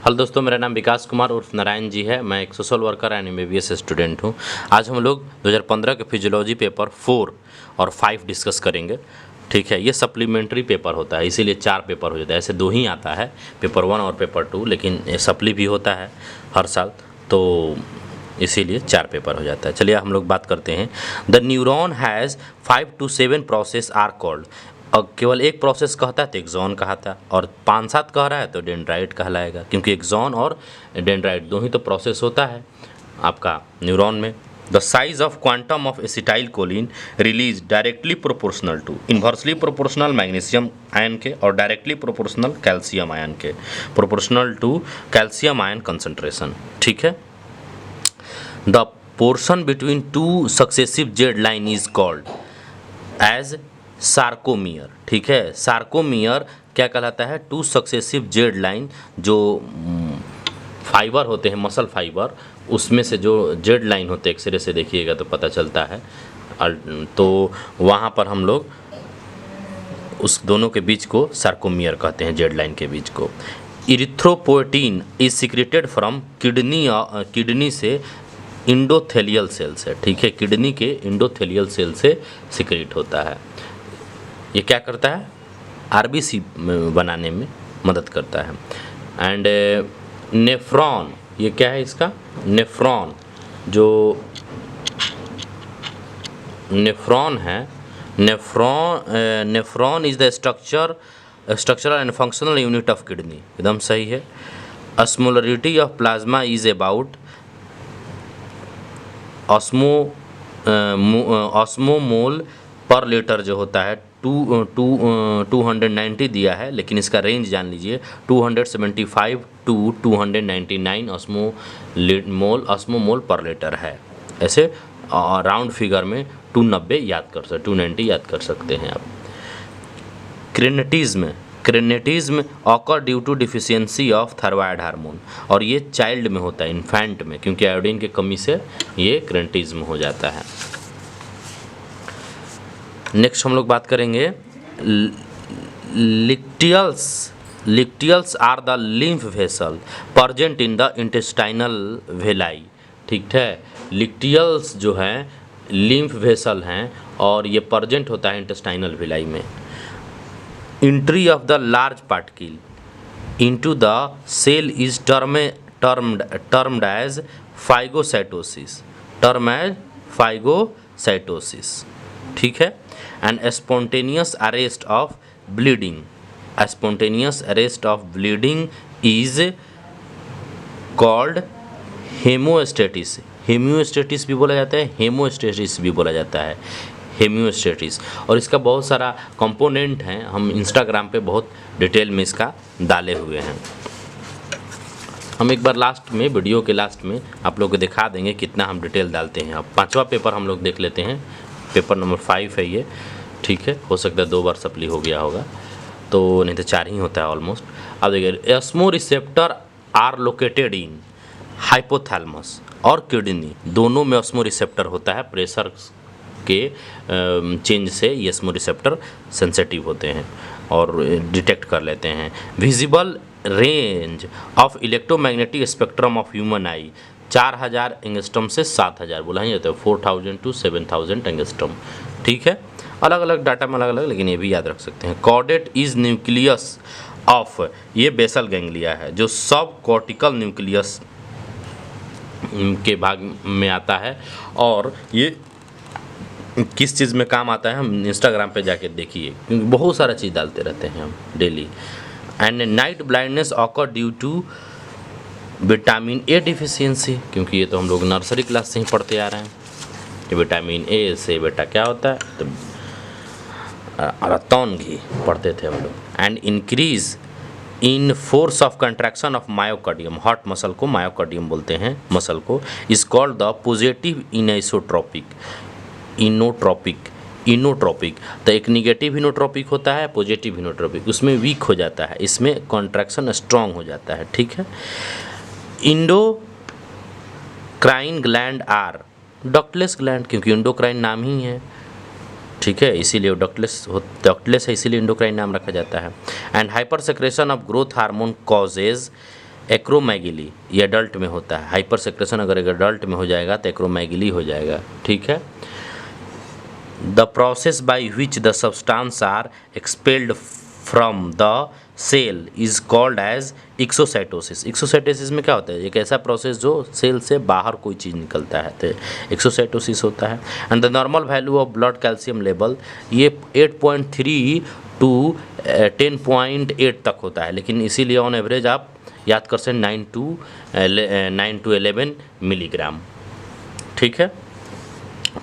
Hello दोस्तों, मेरा नाम विकास कुमार उर्फ नारायण जी है। मैं एक social worker and MBBS student हूं। आज हम लोग 2015 के फिजियोलॉजी पेपर 4 और 5 डिस्कस करेंगे। ठीक है, ये सप्लीमेंट्री पेपर होता है, इसीलिए 4 पेपर हो जाता है। ऐसे 2 ही आता है, पेपर 1 और पेपर 2, लेकिन ये सप्ली भी होता है हर साल, तो इसीलिए 4 पेपर हो जाता है। चलिए हम लोग बात करते हैं। The neuron has 5 to 7 process are called. और केवल एक प्रोसेस कहता है तो एक्सॉन कहता, और 5-7 कह रहा है तो डेंड्राइट कहलाएगा, क्योंकि एक्सॉन और डेंड्राइट 2 ही तो प्रोसेस होता है आपका न्यूरॉन में। The size of quantum of acetylcholine release directly proportional to, inversely proportional magnesium ion के और डायरेक्टली प्रोपोर्शनल कैल्शियम आयन के, proportional to calcium ion concentration. ठीक है। The portion between two successive Z line is called as sarcomere. ठीक है, sarcomere क्या कहलाता है? 2 सक्सेसिव जेड लाइन, जो फाइबर होते हैं, मसल फाइबर, उसमें से जो जेड लाइन होते हैं, एक्सरे से देखिएगा तो पता चलता है। तो वहाँ पर हम लोग उस दोनों के बीच को सार्कोमियर कहते हैं, जेड लाइन के बीच को। Erythropoietin is secreted from kidney से इंडोथेलियल सेल से। ठीक है, किडनी के इंडोथेलियल सेल से सिक्रेट होता है। ये क्या करता है? आरबीसी बनाने में मदद करता है। एंड नेफ्रॉन, ये क्या है इसका? नेफ्रॉन, जो नेफ्रॉन है, nephron is the structural and functional unit of kidney. एकदम सही है। Osmolarity of plasma is about osmomole per litre, जो होता है 290 दिया है, लेकिन इसका रेंज जान लीजिए 275 to 299 ऑस्मोमोल पर लीटर है। ऐसे राउंड फिगर में 290 याद कर सकते, 290 याद कर सकते हैं आप। Cretinism occur due to deficiency of thyroid hormone, और ये चाइल्ड में होता है, इन्फेंट में, क्योंकि आयोडीन की कमी से ये क्रेनेटिज्म हो जाता है। नेक्स्ट हम लोग बात करेंगे lacteals are the lymph vessel present in the intestinal villi. ठीक है, लिक्टियल्स जो हैं लिम्फ वेसल हैं, और ये प्रेजेंट होता है इंटेस्टाइनल वेलाई में। Entry of the large particle into the cell is termed as phagocytosis. ठीक है। And spontaneous arrest of bleeding is called haemostasis. Haemostasis भी बोला जाता है, हेमोस्टेटिस भी बोला जाता है, हेमियोस्टेटिस। और इसका बहुत सारा कंपोनेंट हैं, हम इंस्टाग्राम पे बहुत डिटेल में इसका डाले हुए हैं। हम एक बार लास्ट में, वीडियो के लास्ट में आप लोग को दिखा देंगे कितना हम डिटेल डालते हैं। अब 5वां पेपर हम लोग देख लेते हैं। पेपर नंबर 5 है ये। ठीक है, हो सकता है 2 बार सप्ली हो गया होगा, तो नहीं तो 4 ही होता है ऑलमोस्ट। अब देखिए, osmoreceptor are located in hypothalamus और किडनी, दोनों में एस्मो रिसेप्टर होता है। प्रेशर के चेंज से ये एस्मो रिसेप्टर सेंसिटिव होते हैं और डिटेक्ट कर लेते हैं। Visible range of electromagnetic spectrum of human I 4000 angstrom से 7000 बोला ही जाता है, 4000 to 7000 एंगस्ट्रम। ठीक है, अलग अलग डाटा में अलग अलग, लेकिन ये भी याद रख सकते हैं। कॉर्डेट इज न्यूक्लियस ऑफ, ये बेसल गैंग्लिया है, जो सब कॉर्टिकल न्यूक्लियस के भाग में आता है। और ये किस चीज़ में काम आता है, हम इंस्टाग्राम पे जाके देखिए, क्योंकि बहुत सारा चीज़ डालते रहते हैं हम daily. And night blindness occur due to vitamin A deficiency, क्योंकि ये तो हम लोग नर्सरी क्लास से ही पढ़ते आ रहे हैं कि विटामिन ए से बेटा क्या होता है, तो रतौन घी पढ़ते थे हम लोग। And increase in force of contraction of myocardium, heart muscle को मायोकार्डियम बोलते हैं मसल को, is called the positive inotropic. तो एक निगेटिव इनोट्रोपिक होता है, पॉजिटिव इनोट्रोपिक, उसमें वीक हो जाता है, इसमें कॉन्ट्रैक्शन स्ट्रॉन्ग हो जाता है। ठीक है। Endocrine gland are ductless gland, क्योंकि इंडोक्राइन नाम ही है। ठीक है, इसीलिए डक्टलेस है, इसीलिए इंडोक्राइन नाम रखा जाता है। And hyper secretion of growth hormone causes acromegaly ये अडल्ट में होता है, हाइपर सेक्रेशन अगर एक अडल्ट में हो जाएगा तो एक्रोमेगेली हो जाएगा, ठीक है। The process by which the substance are expelled from the cell is called as exocytosis. Exocytosis में क्या होता है, एक ऐसा प्रोसेस जो सेल से बाहर कोई चीज़ निकलता है तो एक्सोसाइटोसिस होता है। And the normal value of blood calcium level ये 8.3 टू 10.8 तक होता है, लेकिन इसीलिए ऑन एवरेज आप याद कर सकते 9 to 11 मिलीग्राम, ठीक है,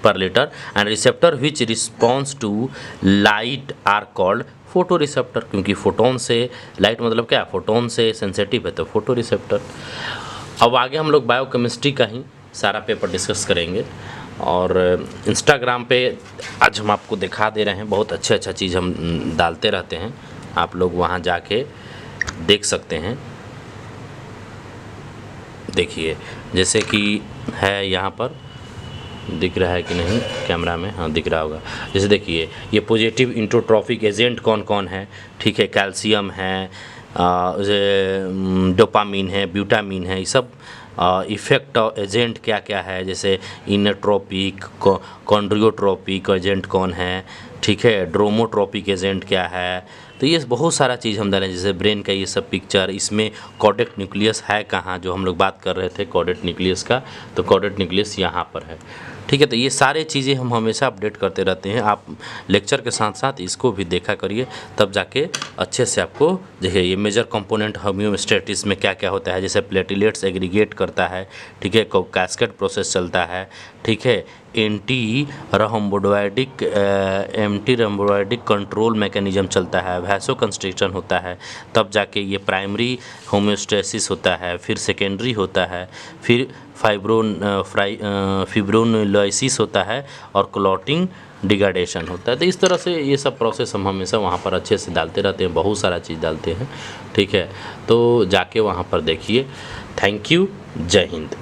पर litre. And receptor which response to light are called photo receptor, क्योंकि फोटोन से लाइट मतलब क्या, फोटोन से सेंसिटिव है तो फोटो रिसेप्टर। अब आगे हम लोग बायोकेमिस्ट्री का ही सारा पेपर डिस्कस करेंगे, और इंस्टाग्राम पे आज हम आपको दिखा दे रहे हैं, बहुत अच्छा चीज़ हम डालते रहते हैं, आप लोग वहाँ जाके देख सकते हैं। देखिए जैसे कि है यहाँ पर, दिख रहा है कि नहीं कैमरा में, हाँ दिख रहा होगा। जैसे देखिए ये पॉजिटिव इंट्रोट्रॉफिक एजेंट कौन कौन है, ठीक है, कैल्शियम है, डोपामीन है, ब्यूटामीन है, ये सब इफ़ेक्ट एजेंट क्या क्या है, जैसे इनोट्रोपिक, कॉन्ड्रियोट्रोपिक एजेंट कौन है, ठीक है, ड्रोमोट्रोपिक एजेंट क्या है। तो ये बहुत सारा चीज़ हम डालें, जैसे ब्रेन का ये सब पिक्चर, इसमें कॉर्डेट न्यूक्लियस है कहाँ, जो हम लोग बात कर रहे थे कॉर्डेट न्यूक्लियस का, तो कॉर्डेट न्यूक्लियस यहाँ पर है, ठीक है। तो ये सारे चीज़ें हम हमेशा अपडेट करते रहते हैं, आप लेक्चर के साथ साथ इसको भी देखा करिए, तब जाके अच्छे से आपको देखिए ये मेजर कंपोनेंट होम्योस्टेटिस में क्या क्या होता है, जैसे प्लेटलेट्स एग्रीगेट करता है, ठीक है, कैस्केड प्रोसेस चलता है, ठीक है, एंटी रम्बोइडिक कंट्रोल मैकेनिज्म चलता है, वैसो कंस्ट्रिक्शन होता है, तब जाके ये प्राइमरी होम्योस्टेसिस होता है, फिर सेकेंडरी होता है, फिर फिब्रोनोलाइसिस होता है, और क्लॉटिंग डिग्रेडेशन होता है। तो इस तरह से ये सब प्रोसेस हम हमेशा वहाँ पर अच्छे से डालते रहते हैं, बहुत सारा चीज़ डालते हैं, ठीक है। तो जाके वहाँ पर देखिए। थैंक यू, जय हिंद।